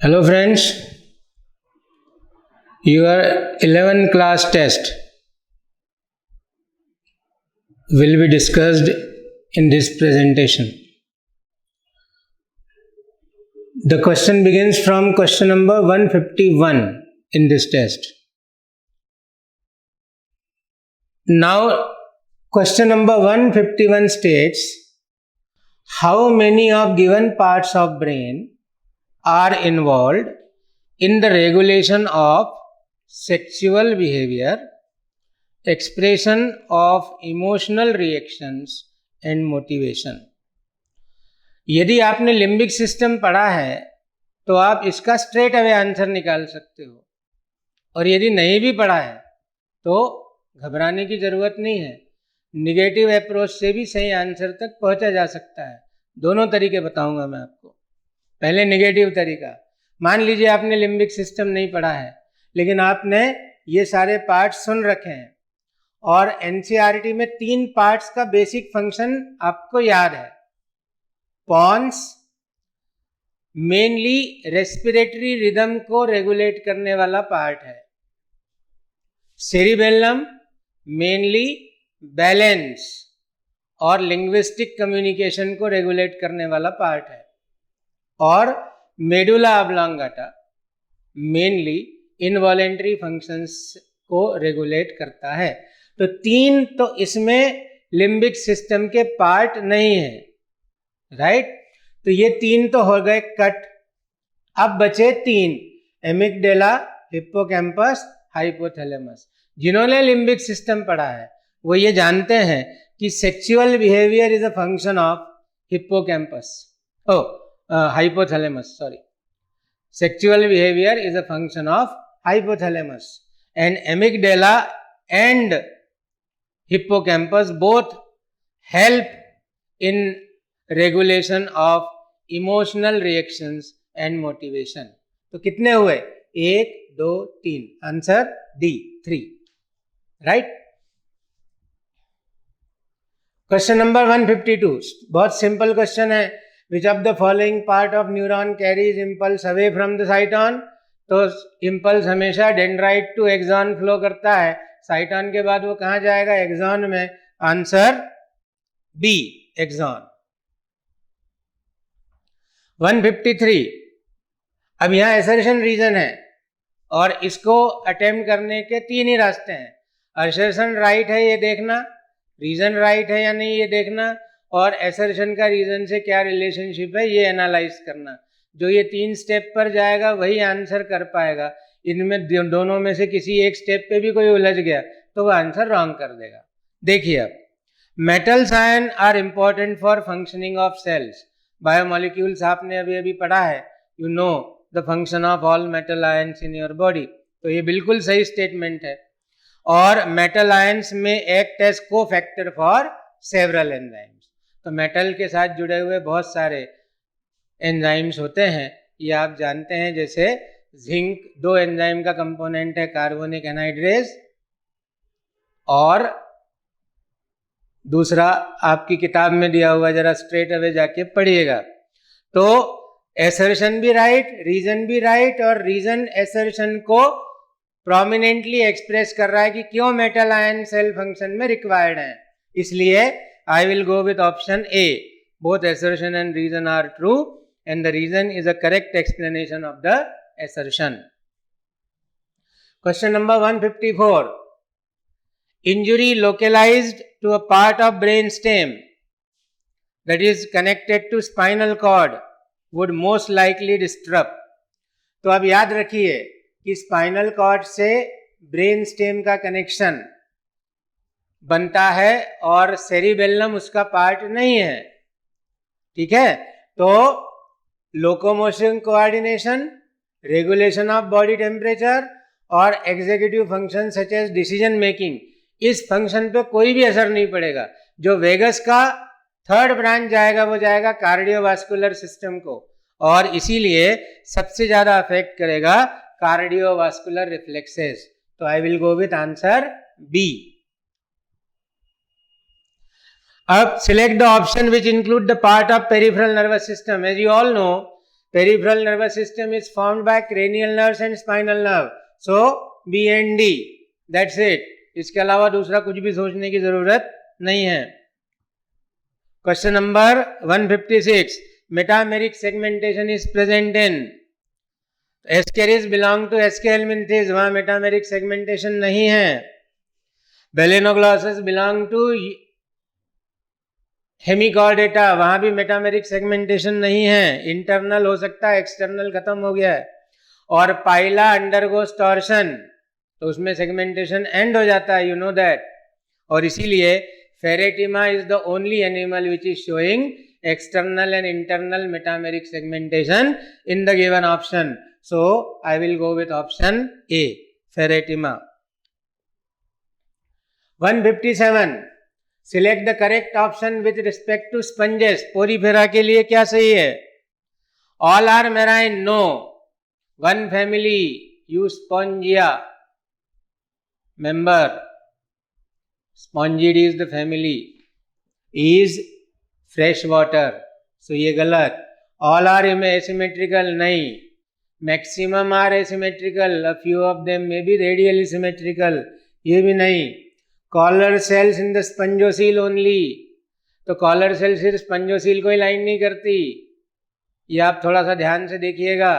Hello friends, your 11th class test will be discussed in this presentation. The question begins from question number 151 in this test. Now, question number 151 states, how many of given parts of brain are involved in the regulation of sexual behavior, expression of emotional reactions and motivation. यदि आपने limbic system पढ़ा है तो आप इसका straight away answer निकाल सकते हो, और यदि नहीं भी पढ़ा है तो घबराने की ज़रूरत नहीं है. निगेटिव अप्रोच से भी सही आंसर तक पहुंचा जा सकता है. दोनों तरीके बताऊंगा मैं आपको. पहले नेगेटिव तरीका, मान लीजिए आपने लिम्बिक सिस्टम नहीं पढ़ा है लेकिन आपने ये सारे पार्ट्स सुन रखे हैं और एनसीईआरटी में 3 पार्ट्स का बेसिक फंक्शन आपको याद है. पॉन्स मेनली रेस्पिरेटरी रिदम को रेगुलेट करने वाला पार्ट है. सेरिबेलम मेनली बैलेंस और लिंग्विस्टिक कम्युनिकेशन को रेगुलेट करने वाला पार्ट है. और medulla oblongata mainly involuntary functions को रेगुलेट करता है. तो 3 तो इसमें लिम्बिक सिस्टम के पार्ट नहीं है, राइट. तो ये 3 तो हो गए कट. अब बचे 3, एमिगडेला, हिप्पोकैम्पस, हाइपोथैलेमस. जिन्होंने लिम्बिक सिस्टम पढ़ा है वो ये जानते हैं कि sexual behaviour is a function of hippocampus, hypothalamus, sorry. Sexual behavior is a function of hypothalamus, and amygdala and hippocampus both help in regulation of emotional reactions and motivation. तो कितने हुए? 1, 2, 3. Answer D, 3, right. Question number 152 बहुत simple question है. Which of the following part of neuron carries impulse away from the cyton? तो impulse हमेशा dendrite to axon flow करता है. Cyton के बाद वो कहाँ जाएगा? एक्सॉन में. Answer B, axon. 153. अब यहाँ असर्शन रीजन है और इसको अटेम्प्ट करने के 3 ही रास्ते हैं. असर्शन राइट है ये देखना, रीजन राइट है या नहीं ये देखना, और असर्शन का रीजन से क्या रिलेशनशिप है ये एनालाइज करना. जो ये 3 स्टेप पर जाएगा वही आंसर कर पाएगा. इनमें दोनों में से किसी एक स्टेप पे भी कोई उलझ गया तो वो आंसर रॉन्ग कर देगा. देखिए, अब metals ion are important for functioning of cells. Biomolecules आपने अभी अभी पढ़ा है. You know the function of all metal ions in your body. तो ये बिल्कुल सही स्टेटमेंट है. और मेटल आयन्स में act as cofactor for several enzymes. तो मेटल के साथ जुड़े हुए बहुत सारे एंजाइम्स होते हैं, ये आप जानते हैं. जैसे जिंक 2 एंजाइम का कंपोनेंट है, कार्बोनिक एनहाइड्रेज, और दूसरा आपकी किताब में दिया हुआ, जरा स्ट्रेट अवे जाके पढ़िएगा. तो असर्शन भी राइट, रीजन भी राइट, और रीजन असर्शन को प्रोमिनेंटली एक्सप्रेस कर रहा है कि क्यों मेटल आयन सेल फंक्शन में रिक्वायर्ड है. इसलिए I will go with option A. Both assertion and reason are true, and the reason is a correct explanation of the assertion. Question number 154. Injury localized to a part of brain stem that is connected to spinal cord would most likely disrupt. तो अब याद रखिए कि spinal cord से brain stem का connection बनता है और सेरिबेलम उसका पार्ट नहीं है, ठीक है. तो locomotion, coordination, regulation of body temperature और executive function such as decision making, इस फंक्शन पे कोई भी असर नहीं पड़ेगा. जो वेगस का 3rd ब्रांच जाएगा वो जाएगा कार्डियोवास्कुलर सिस्टम को, और इसीलिए सबसे ज्यादा अफेक्ट करेगा कार्डियोवास्कुलर रिफ्लेक्सेस. तो I will go with answer B. अब select the option which include the part of peripheral nervous system. As you all know Peripheral nervous system is formed by cranial nerves and spinal nerve. So B and D. That's it. इसके अलावा दूसरा कुछ भी सोचने की जरूरत नहीं है. Question number 156. Metameric segmentation is present in. Ascaris belong to Ascalminthes. वहाँ metameric segmentation नहीं है. Balanoglossus belong to Hemichordata. वहाँ भी metameric segmentation नहीं है. Internal हो सकता है, external खत्म हो गया है. और पाइला undergoes torsion, तो उसमें segmentation end हो जाता है. You know that. और इसीलिए Ferretima is the only animal which is showing external and internal metameric segmentation in the given option. So I will go with option A, Ferretima. 157. Select the correct option with respect to sponges. Porifera के लिए क्या सही है? All are marine. No. One family, Euspongia member. Spongidae is the family. Is fresh water. So ये गलत. All are asymmetrical. नहीं. Maximum are asymmetrical. A few of them may be radially symmetrical. ये भी नहीं. Collar cells in the spongiocele only. तो collar cell सिर्फ spongiocele को ही line नहीं करती. ये आप थोड़ा सा ध्यान से देखिएगा.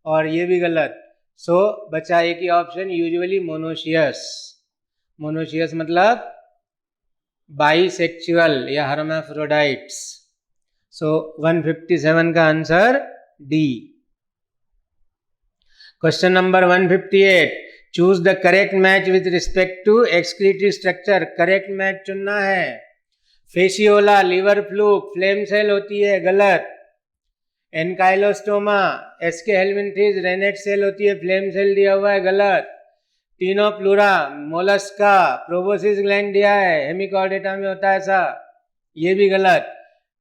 और ये भी गलत. सो बचा एक ही ऑप्शन, यूजुअली मोनोशियस. मोनोशियस मतलब बाइसेक्सुअल या हर्माफ्रोडाइट्स. सो 157 का answer D. Question number 158. Choose the correct match with respect to excretory structure. Correct match चुनना है. Fasciola, liver fluke, flame cell होती है, गलत. Ancylostoma, aschelminthes, renette cell होती है, फ्लेम सेल दिया हुआ है, गलत. टीनोप्लूरा, मोलस्का, प्रोबोसिस ग्लैंड दिया है, हेमिकॉर्डेटा में होता है ऐसा, ये भी गलत.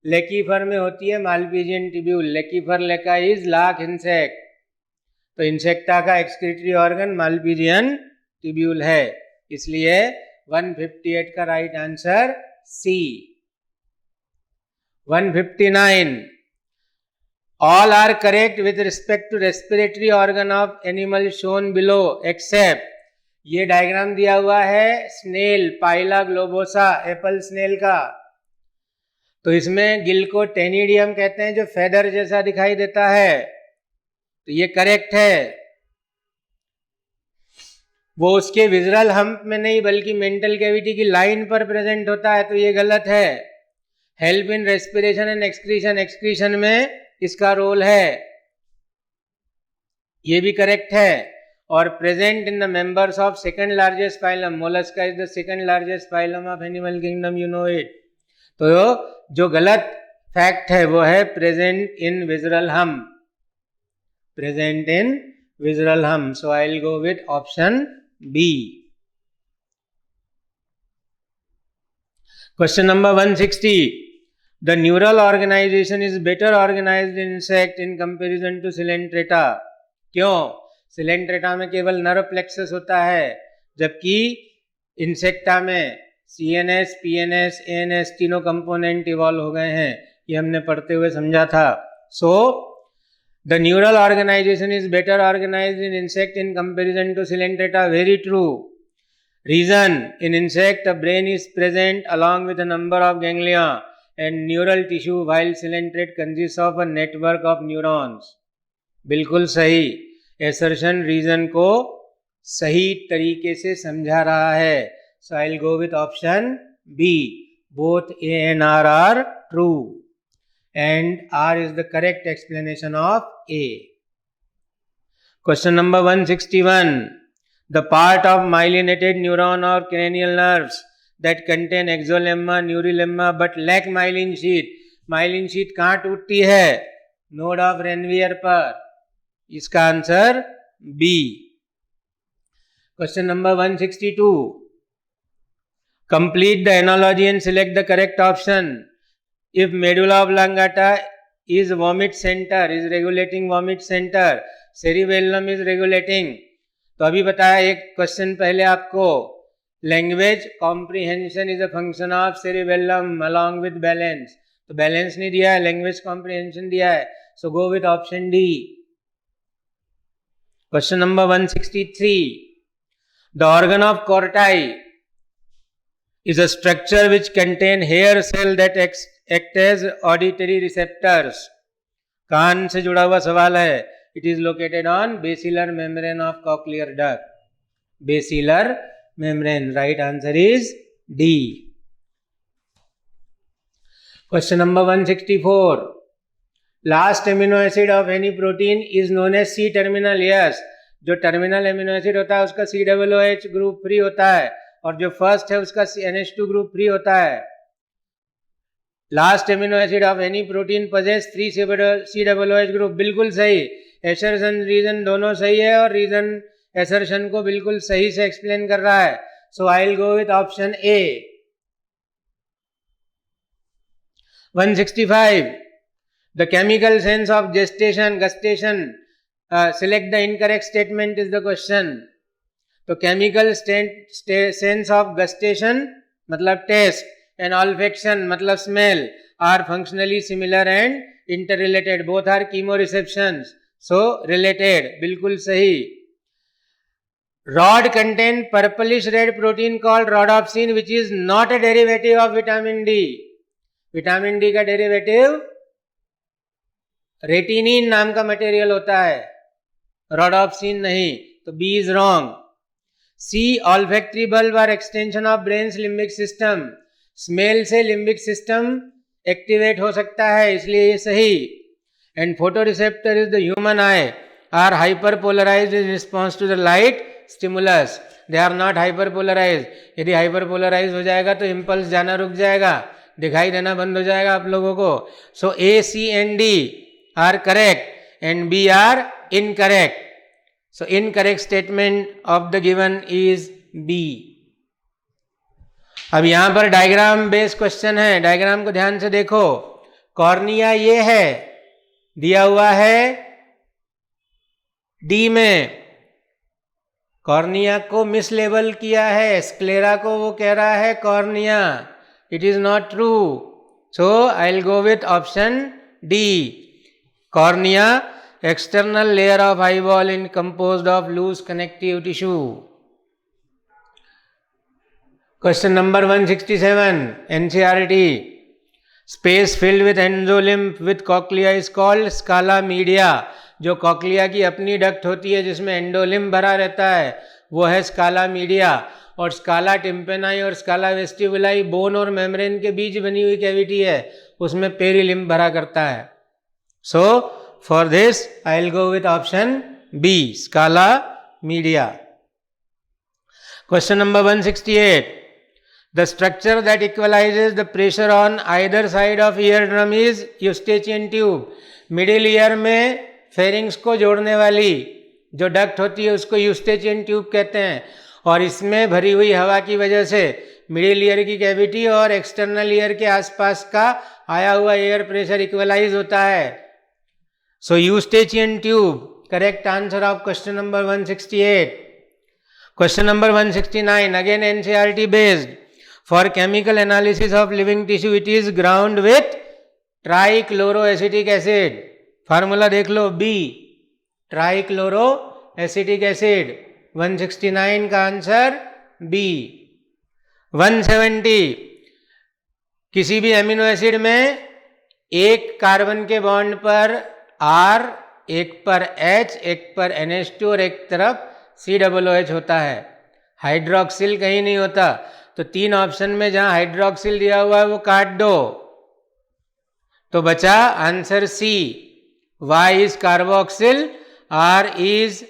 लेकीफर में होती है Malpighian tubule. Laccifer lacca is lac insect. तो इंसेक्टा का एक्सक्रीटरी ऑर्गन मालपीजियन टिब्यूल है. इसलिए 158 का right answer C. 159. All are correct with respect to respiratory organ of animal shown below except. ये डायग्राम दिया हुआ है snail, Pila globosa, Apple snail का. तो इसमें गिल को टेनिडियम कहते हैं, जो फेदर जैसा दिखाई देता है. तो ये करेक्ट है. वो उसके विजरल हम्प में नहीं बल्कि मेंटल कैविटी की लाइन पर प्रेजेंट होता है, तो ये गलत है. Help in respiration and excretion, excretion में इसका रोल है, ये भी करेक्ट है. और present in the members of second largest phylum. Mollusca is the second largest phylum of animal kingdom, you know it. तो जो गलत फैक्ट है वो है present in visceral hump. Present in visceral hump. So I will go with option B. Question number 160. The neural organization is better organized in insect in comparison to Coelenterata. क्यों? Coelenterata में केवल nerve plexus होता है, जबकि insecta में CNS, PNS, ANS तीनों component evolve हो गए हैं. ये हमने पढ़ते हुए समझा था. So the neural organization is better organized in insect in comparison to Coelenterata. Very true. Reason: in insect a brain is present along with a number of ganglia and neural tissue, while coelenterate consists of a network of neurons. बिल्कुल सही. assertion reason को सही तरीके से समझा रहा है. So I'll go with option B. Both A and R are true, and R is the correct explanation of A. Question number 161. The part of myelinated neuron or cranial nerves that contain exolemma, neurilemma but lack myelin sheath. myelin sheath कहाँ टूटती है? Node of Ranvier पर. इसका answer B. Question number 162. Complete the analogy and select the correct option. If medulla oblongata is vomit center, is regulating vomit center, cerebellum is regulating. तो अभी बताया एक question पहले आपको, language comprehension is a function of cerebellum along with balance. तो balance नहीं दिया है, लैंग्वेज कॉम्प्रिहेंशन दिया है. So go with option D. Question number 163. The organ of Corti is a structure which contain hair cell that act as auditory receptors. कान से जुड़ा हुआ सवाल है. It is located on basilar membrane of cochlear duct. Basilar membrane. Right answer is D. Question number 164. Last amino acid of any protein is known as C terminal. Yes, जो terminal amino acid होता है उसका COOH group free होता है और जो first है उसका NH2 ग्रुप फ्री होता है. Last amino acid of any protein possess 3 COOH group. बिल्कुल सही. एसर्शन रीजन दोनों सही है और रीजन एसर्शन को बिल्कुल सही से एक्सप्लेन कर रहा है. So I will go with option A. 165. The chemical sense of gustation. Select the incorrect statement is the question. तो chemical sense of gustation मतलब taste and olfaction मतलब smell are functionally similar and interrelated. Both are chemoreceptions. So related. बिल्कुल सही. Rod contain purplish red protein called rhodopsin which is not a derivative of vitamin D. Vitamin D का derivative retinene नाम का material होता है, rhodopsin नहीं. तो B is wrong. C olfactory bulb are extension of brain's limbic system. Smell से limbic system activate हो सकता है इसलिए ये सही. And photoreceptor is the human eye are hyperpolarised in response to the light stimulus. They are not hyperpolarise. यदि hyperpolarise हो जाएगा तो इम्पल्स जाना रुक जाएगा, दिखाई देना बंद हो जाएगा आप लोगों को. So A C and D are correct and B are incorrect. So incorrect statement of the given is B. अब यहां पर डायग्राम बेस्ड क्वेश्चन है. डायग्राम को ध्यान से देखो. कॉर्निया ये है, दिया हुआ है डी में. कॉर्निया को मिसलेबल किया है, स्क्लेरा को वो कह रहा है cornea. It is not true. So I will go with option D. Cornea, external layer of eyeball is composed of loose connective tissue. Question number 167. NCERT. Space filled with endolymph with cochlea is called scala media. जो cochlea की अपनी duct होती है जिसमें endolymph भरा रहता है वो है स्काला मीडिया. और स्काला टिम्पेनाई और स्काला वेस्टिबुलाई बोन और मेम्ब्रेन के बीच बनी हुई कैविटी है, उसमें पेरिलिम्फ भरा करता है. So for this I will go with option B, scala media. Question number 168. The structure that equalises the pressure on either side of ear drum is Eustachian tube. Middle ear में pharynx को जोड़ने वाली जो duct होती है उसको Eustachian tube कहते हैं. और इसमें भरी हुई हवा की वजह से मिडिल ईयर की कैविटी और एक्सटर्नल ईयर के आसपास का आया हुआ एयर प्रेशर इक्वलाइज होता है. So Eustachian tube. Correct answer of question number 168. Question number 169. Again NCERT based. For chemical analysis of living tissue it is ground with trichloro acetic acid. Formula देख लो, B trichloro acetic acid. 169 का answer B. 170. किसी भी amino acid में एक carbon के bond पर R, एक पर H, एक पर NH2 और एक तरफ COOH होता है. हाइड्रोक्सिल कहीं नहीं होता. तो तीन ऑप्शन में जहां हाइड्रोक्सिल दिया हुआ है वो काट दो तो बचा answer C. Y is carboxyl, R is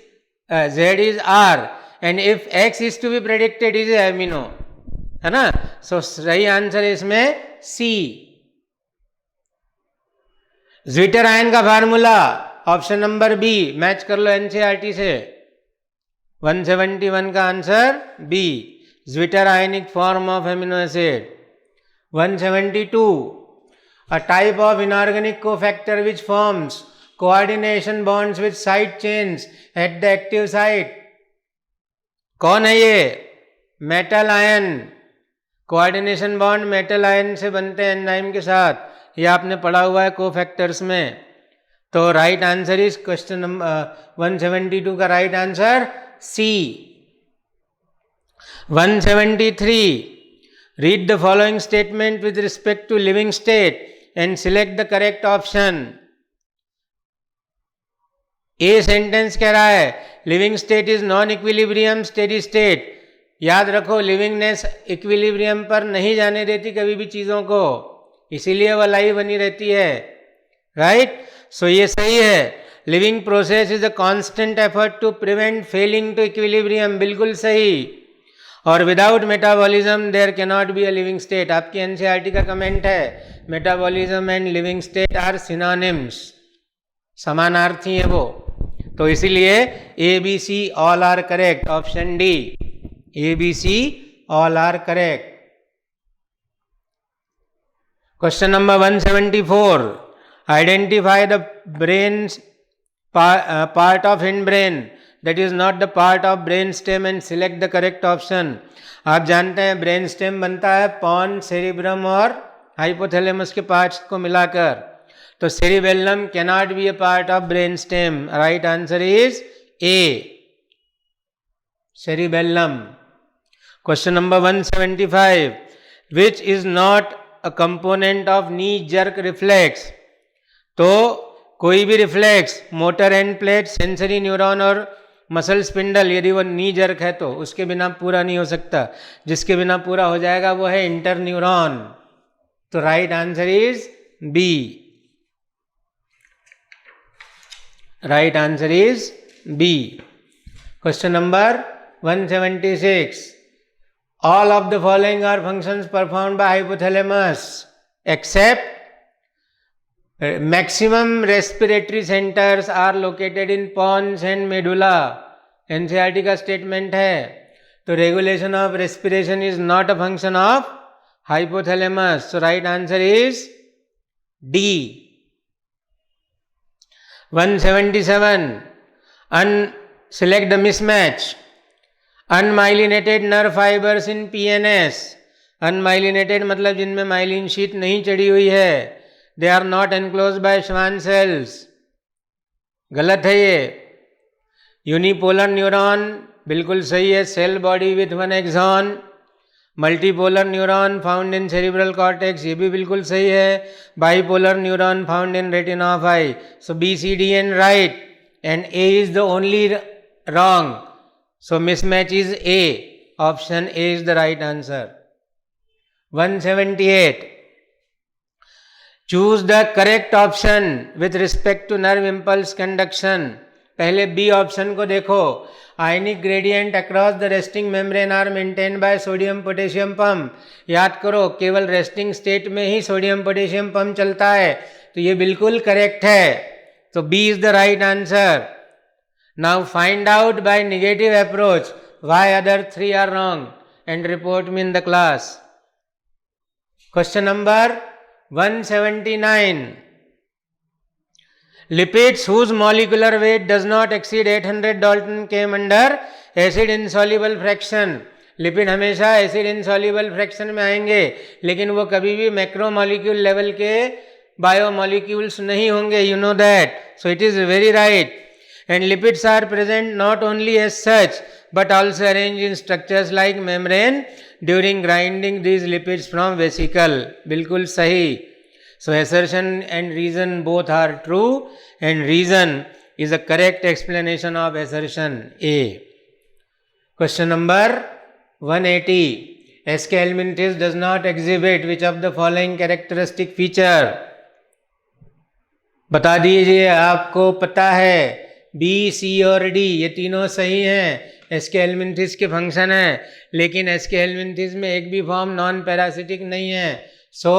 Z is R and if X is to be predicted is a amino, है ना. सो सही आंसर है इसमें सी. ज्विटर आयन का formula option number B. Match कर लो एनसीईआरटी से. 171 का answer B, zwitter ionic form of amino acid. 172. a type of inorganic cofactor which forms coordination bonds with side chains at the active site. कौन है ये? Metal ion. Coordination bond metal ion से बनते हैं enzyme के साथ. ये आपने पढ़ा हुआ है कोफैक्टर्स में. तो right answer is question number 172 का right answer C. 173, read the following statement with respect to living state and select the correct option. A sentence कह रहा है living state is non equilibrium steady state. याद रखो लिविंगनेस equilibrium पर नहीं जाने देती कभी भी चीजों को, इसीलिए वह लाइव बनी रहती है, राइट। सो ये सही है। Living process is a constant effort to prevent falling to equilibrium, बिल्कुल सही। और without metabolism there can not be a living state. आपकी एनसीईआरटी का कमेंट है metabolism and living state are synonyms, समानार्थी है वो। तो इसीलिए A B C all are correct, option D A B C all are correct. Question number 174, identify the brain part of hind brain that is not the part of brain stem and select the correct option. आप जानते हैं brain stem बनता है pawn, cerebrum और hypothalamus के parts को मिलाकर, तो cerebellum cannot be A part of brain stem. Right answer is a, cerebellum. Question number 175, which is not a component of knee jerk reflex. तो कोई भी reflex, motor end plate, sensory neuron और muscle spindle, यदि वो नी jerk है तो उसके बिना पूरा नहीं हो सकता। जिसके बिना पूरा हो जाएगा वो है इंटर न्यूरॉन। तो right answer is B, right answer is B. Question number 176, all of the following are functions performed by hypothalamus except maximum respiratory centers are located in pons and medulla। NCERT का statement है। तो regulation of respiration is not a function of hypothalamus, so right answer is D. 177, select the mismatch। Unmyelinated nerve fibers in PNS. Unmyelinated मतलब जिनमें myelin sheath नहीं चढ़ी हुई है, they are not enclose by Schwann cells, गलत है ये। Unipolar neuron बिल्कुल सही है, cell body with one axon. Multipolar neuron found in cerebral cortex, ये भी बिल्कुल सही है। Bipolar neuron found in retina of eye. So B C D and right and A is the only wrong. So mismatch is A, option A is the right answer. 178, choose the correct option with respect to nerve impulse conduction। पहले B option को देखो। Ionic gradient across the resting membrane are maintain by sodium potassium pump. याद करो केवल resting state में ही sodium potassium pump चलता है, तो ये बिल्कुल करेक्ट है। तो B is the right answer। Now find out by negative approach why other three are wrong and report me in the class. Question number 179. Lipids whose molecular weight does not exceed 800 Dalton came under acid insoluble fraction। Lipid हमेशा acid insoluble fraction में आएंगे, लेकिन वो कभी भी macromolecule level के biomolecules नहीं होंगे, you know that. So it is very right. And lipids are present not only as such but also arranged in structures like membrane during grinding these lipids from vesicle। बिल्कुल सही। So assertion and reason both are true and reason is a correct explanation of assertion A। Question number 180, SK helminthes does not exhibit which of the following characteristic feature। बता दीजिए, आपको पता है B C और D ये तीनों सही हैं, एसके हेल्मिंथिस के फंक्शन है, लेकिन एसके हेल्मिंथिस में एक भी फॉर्म नॉन पैरासिटिक नहीं है। So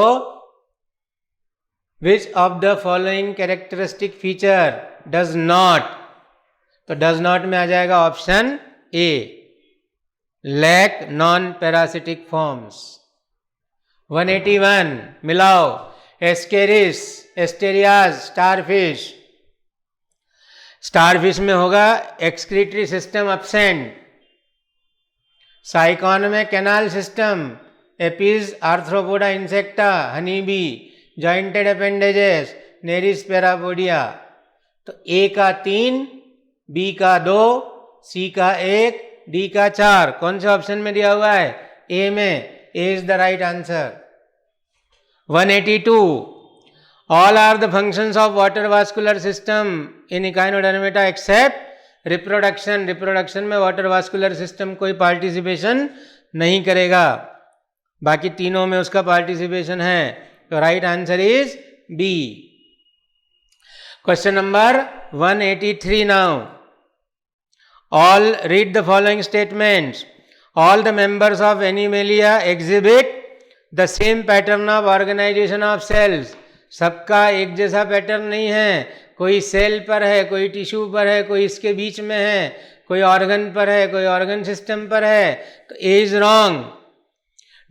which of the following characteristic feature does not, तो डज नॉट में आ जाएगा option A, lack non parasitic forms. 181 मिलाओ, एस्केरिस, एस्टेरियाज, स्टारफिश। स्टारफिश में होगा एक्सक्रीटरी सिस्टम एब्सेंट, साइकॉन में canal system, apis arthropoda insecta, honey bee, jointed appendages, nereis parapodia. तो A का 3, बी का 2, सी का 1, डी का 4. कौन से ऑप्शन में दिया हुआ है? ए में. A is the right answer. 182. All are the functions of water vascular system in Echinodermata except reproduction. Reproduction में वाटर वास्कुलर सिस्टम कोई पार्टिसिपेशन नहीं करेगा, बाकी तीनों में उसका पार्टिसिपेशन है. तो right answer is B. Question number 183 now. All read the following statements. All the members of Animalia exhibit the same pattern of organization of cells. सबका एक जैसा पैटर्न नहीं है. कोई सेल पर है, कोई टिश्यू पर है, कोई इसके बीच में है, कोई ऑर्गन पर है, कोई ऑर्गन सिस्टम पर है. तो A is wrong.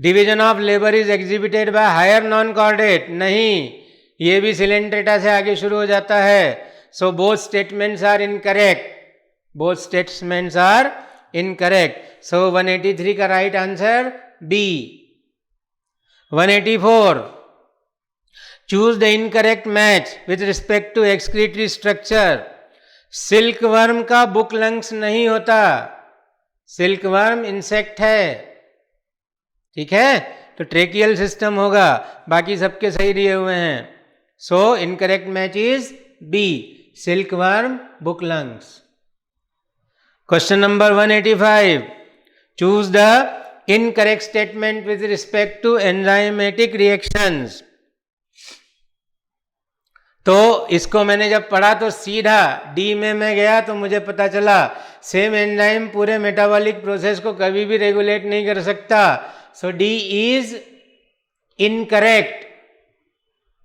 Division of labour is exhibited by higher non chordate. नहीं, ये भी सिलेंट्रेटा से आगे शुरू हो जाता है. So both statements are incorrect. Both statements are incorrect. So 183 का right answer B. 184. Choose the incorrect match with respect to excretory structure. Silk worm का बुक लंग्स नहीं होता. सिल्क वर्म इंसेक्ट है, ठीक है, तो ट्रेकियल सिस्टम होगा. बाकी सबके सही दिए हुए हैं. So incorrect match is B, silk worm book lungs. Question number 185. Choose the incorrect statement with respect to enzymatic reactions. तो इसको मैंने जब पढ़ा तो सीधा डी में मैं गया तो मुझे पता चला सेम एंजाइम पूरे मेटाबॉलिक प्रोसेस को कभी भी रेगुलेट नहीं कर सकता. So D is incorrect.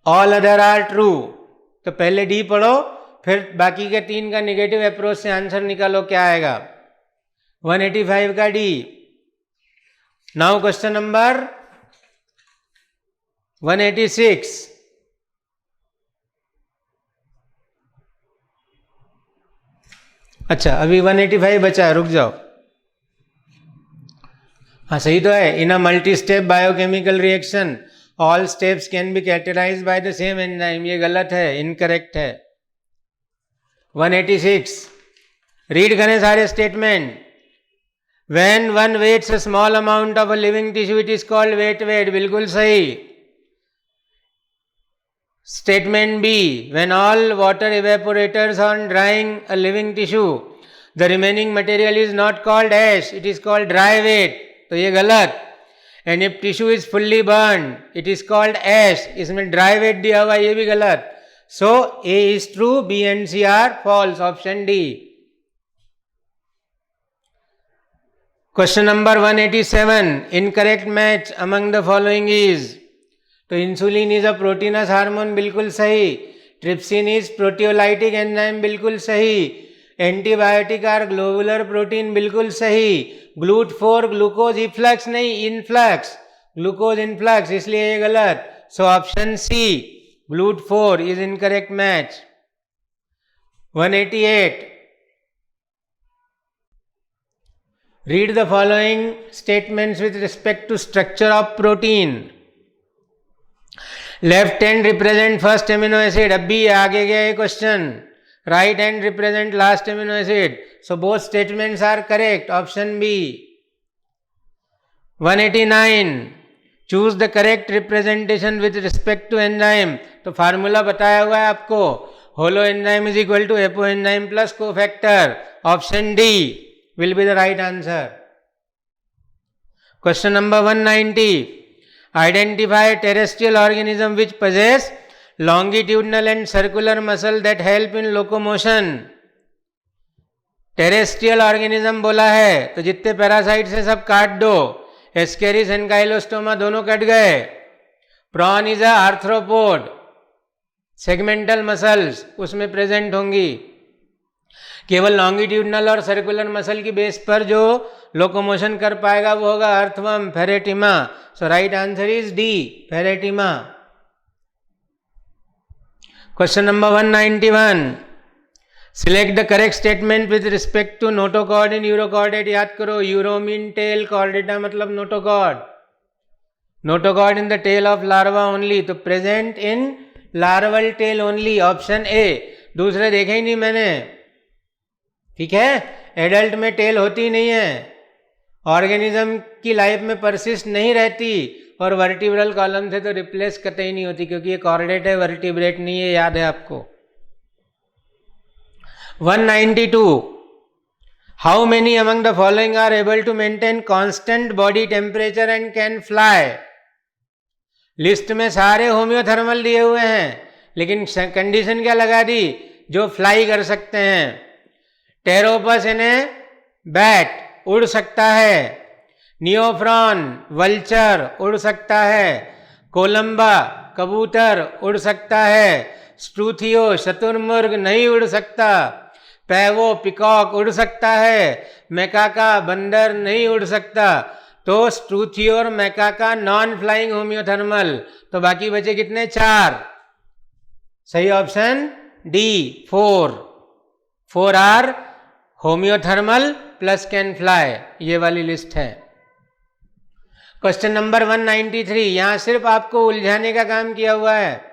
All other are true. तो पहले डी पढ़ो, फिर बाकी के 3 का निगेटिव अप्रोच से आंसर निकालो क्या आएगा. 185 का डी. Now question number 186. अच्छा, अभी 185 बचा है, रुक जाओ. हाँ सही तो है. In a multi step biochemical reaction all steps can be characterized by the same enzyme. ये गलत है, इनकरेक्ट है. 186. रीड करें सारे statement. When one weights a small amount of a living tissue it is called weight. बिल्कुल सही. Statement B. When all water evaporates on drying a living tissue, the remaining material is not called ash, it is called dry weight. तो ये गलत. And if tissue is fully burned, it is called ash. इसमें dry weight दिया हुआ, ये भी गलत. So A is true, B and C are false. Option D. Question number 187. Incorrect match among the following is. तो insulin is a proteins hormone, बिल्कुल सही. Trypsin is proteolytic enzyme, बिल्कुल सही. एंटीबायोटिक आर ग्लोबुलर प्रोटीन, बिल्कुल सही. GLUT4 glucose efflux नहीं, influx. Glucose influx, इसलिए ये गलत. So option C, GLUT4 is incorrect match. 188. Read the following statements with respect to structure of protein. Left hand represent first amino acid. अब भी आगे गया ये question. Right hand represent last amino acid. So both statements are correct. Option B. 189. Choose the correct representation with respect to enzyme. तो formula बताया हुआ है आपको. Holoenzyme is equal to apoenzyme plus cofactor. Option D will be the right answer. Question number 190. Identify terrestrial organism which possess longitudinal and circular muscle that help in locomotion. Terrestrial organism बोला है तो जितने parasites हैं सब काट दो. Ascaris एनकाइलोस्टोमा दोनों cut गए. Prawn is a arthropod. Segmental muscles उसमें प्रेजेंट होंगी. केवल लॉन्गिट्यूडनल और सर्कुलर मसल की बेस पर जो लोकोमोशन कर पाएगा वो होगा earthworm, pheretima. So right answer is D, pheretima. Question number 191. Select the correct statement with respect to notochord in urochordate. याद करो, यूरोमीन टेल, कॉर्डेटा मतलब notochord. Notochord in the tail of larva only, तो present in larval tail only. Option A. दूसरे देखे ही नहीं मैंने, ठीक है। एडल्ट में टेल होती नहीं है, ऑर्गेनिज्म की लाइफ में परसिस्ट नहीं रहती, और वर्टिब्रल कॉलम से तो रिप्लेस कतई नहीं होती, क्योंकि ये कॉर्डेट है, वर्टिब्रेट नहीं है, याद है आपको। 192, how many among the following are able to maintain constant body temperature and can fly. List में सारे होम्योथर्मल दिए हुए हैं, लेकिन कंडीशन क्या लगा दी, जो फ्लाई कर सकते हैं। टेरोपस इन्हें बैट उड़ सकता है, नियोफ्रॉन वल्चर उड़ सकता है, कोलंबा कबूतर उड़ सकता है, स्ट्रूथियो शतुरमुर्ग नहीं उड़ सकता, पैवो पिकॉक उड़ सकता है, मैकाका बंदर नहीं उड़ सकता। तो स्ट्रूथियो और मैकाका नॉन फ्लाइंग होम्योथर्मल, तो बाकी बचे कितने, 4। सही option D 4 are homeothermal plus can fly, ये वाली लिस्ट है। क्वेश्चन नंबर 193, यहां सिर्फ आपको उलझाने का काम किया हुआ है।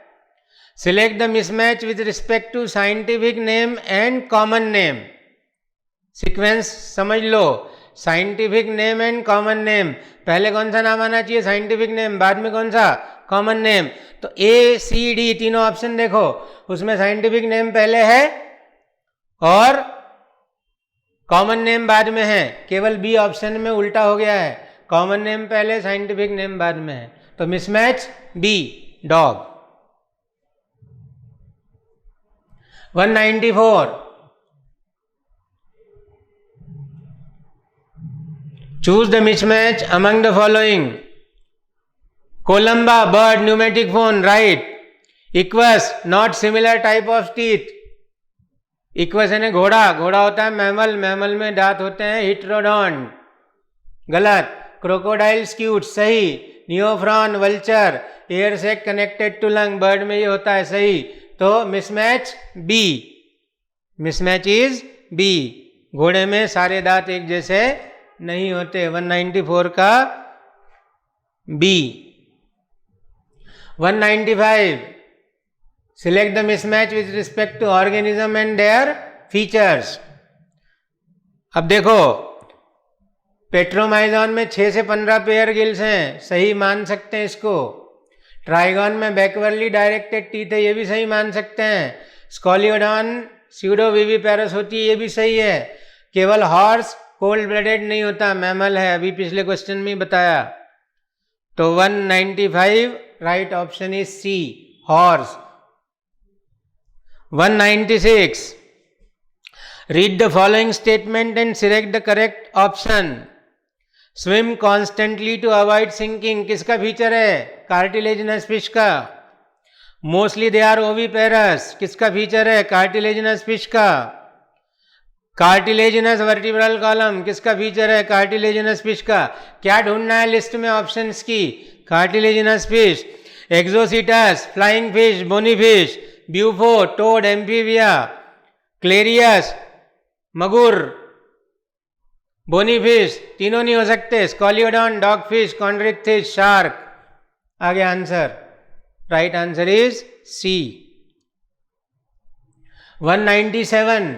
Select the mismatch with respect to scientific name and common name. Sequence समझ लो, scientific name and common name, पहले कौन सा नाम आना चाहिए, साइंटिफिक नेम, बाद में कौन सा, कॉमन नेम। तो ए सी डी तीनों ऑप्शन देखो, उसमें साइंटिफिक नेम पहले है और कॉमन नेम बाद में है, केवल बी ऑप्शन में उल्टा हो गया है, कॉमन नेम पहले साइंटिफिक नेम बाद में है। तो mismatch B dog. 194, choose the mismatch among the following. Columba bird, pneumatic phone, right. Equus not similar type of teeth. Equus यानी घोड़ा, घोड़ा होता है मैमल, मैमल में दांत होते हैं, हिट्रोडॉन गलत। क्रोकोडाइल स्क्यूट सही। नियोफ्रॉन वल्चर, एयर से कनेक्टेड टू लंग, बर्ड में ये होता है, सही। तो mismatch B, mismatch is B, घोड़े में सारे दांत एक जैसे नहीं होते। 194 का B. 195, select the mismatch with respect to organism and their features. अब देखो, पेट्रोमाइजॉन में 6 से 15 पेयर गिल्स हैं, सही मान सकते हैं इसको। ट्राइगॉन में बैकवर्डली डायरेक्टेड टीथ है, ये भी सही मान सकते हैं। स्कॉलियोडॉन स्यूडोविविपेरस होती है, ये भी सही है। केवल हॉर्स कोल्ड ब्लडेड नहीं होता, मैमल है, अभी पिछले क्वेश्चन में बताया। तो 195 right option is C, horse. 196, read the following statement and select the correct option. Swim constantly to avoid sinking, किसका फीचर है, कार्टिलेजिनस फिश का। मोस्टली दे आर ओविपेरस, किसका फीचर है, कार्टिलेजिनस फिश का। कार्टिलेजिनस वर्टिब्रल कॉलम, किसका feature है, cartilaginous fish का। क्या ढूंढना है लिस्ट में ऑप्शंस की, cartilaginous fish. Exocoetus flying fish, bony fish. Bufo toad amphibia. Clarias magur, bony fish, तीनों नहीं हो सकते। Scoliodon dog fish, chondric fish, shark. आगे answer, right answer is C. 197,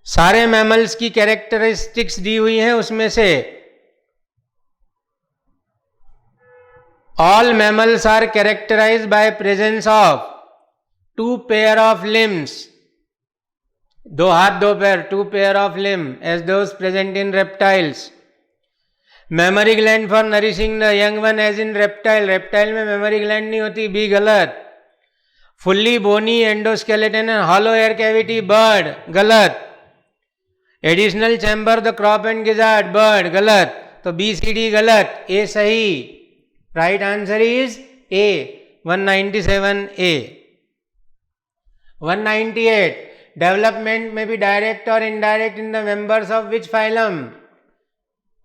सारे मैमल्स की कैरेक्टरिस्टिक्स दी हुई हैं, उसमें से all mammals are characterized by presence of 2 pair of limbs, 2 हाथ 2 पैर, 2 pair of limb as those present in reptiles. Memory gland for nourishing the young one as in reptile, reptile में memory gland नहीं होती, B गलत। Fully bony endoskeleton and hollow air cavity, bird गलत। Additional chamber the crop and gizzard, bird गलत। तो B C D गलत, A सही। Right answer is a, 197 A. 198, development में भी डायरेक्ट और indirect in the members of which phylum.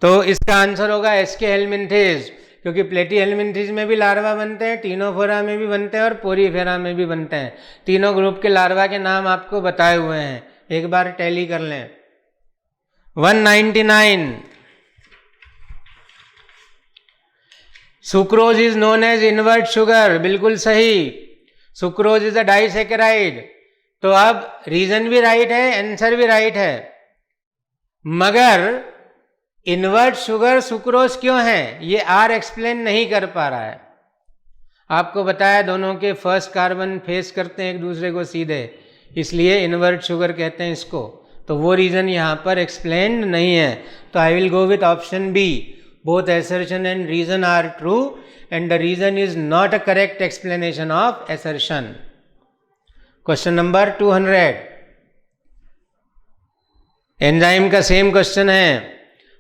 तो इसका आंसर होगा एसके हेलमिंथेज, क्योंकि प्लेटी हेलमिंथेज में भी लार्वा बनते हैं, टीनोफोरा में भी बनते हैं और पोरीफेरा में भी बनते हैं। तीनों ग्रुप के लार्वा के नाम आपको बताए हुए हैं, एक बार टैली कर लें। 199, sucrose is known as invert sugar, बिल्कुल सही। Sucrose is a disaccharide. तो अब रीजन भी राइट है, आंसर भी राइट है, मगर इन्वर्ट शुगर सुक्रोज क्यों है ये आर एक्सप्लेन नहीं कर पा रहा है। आपको बताया दोनों के फर्स्ट कार्बन फेस करते हैं एक दूसरे को सीधे, इसलिए इन्वर्ट शुगर कहते हैं इसको। तो वो रीजन यहाँ पर एक्सप्लेन्ड नहीं है। तो I will go with option B, both assertion and reason are true and the reason is not a correct explanation of assertion. Question number 200, enzyme का सेम क्वेश्चन है।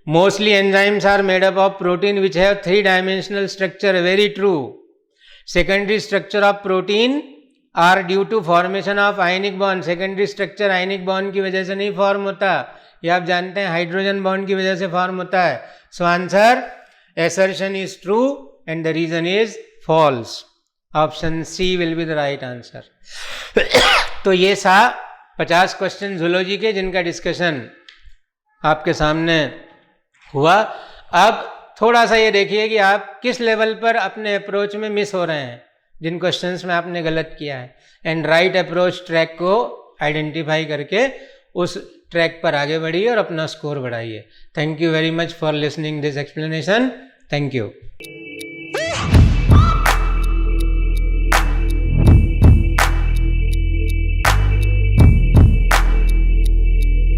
Mostly enzymes are made up of protein which have 3 dimensional structure, very true. Secondary structure of protein are due to formation of ionic bond. Secondary structure ionic bond की वजह से नहीं form होता, ये आप जानते हैं, हाइड्रोजन बॉन्ड की वजह से फॉर्म होता है। So answer assertion is true and the reason is false. Option C will be the right answer. तो ये 50 क्वेश्चन जूलॉजी के जिनका डिस्कशन आपके सामने हुआ। अब थोड़ा सा ये देखिए कि आप किस लेवल पर अपने अप्रोच में मिस हो रहे हैं, जिन क्वेश्चंस में आपने गलत किया है, एंड राइट अप्रोच ट्रैक को आइडेंटिफाई करके उस ट्रैक पर आगे बढ़िए और अपना स्कोर बढ़ाइए। Thank you very much for listening this explanation. Thank you.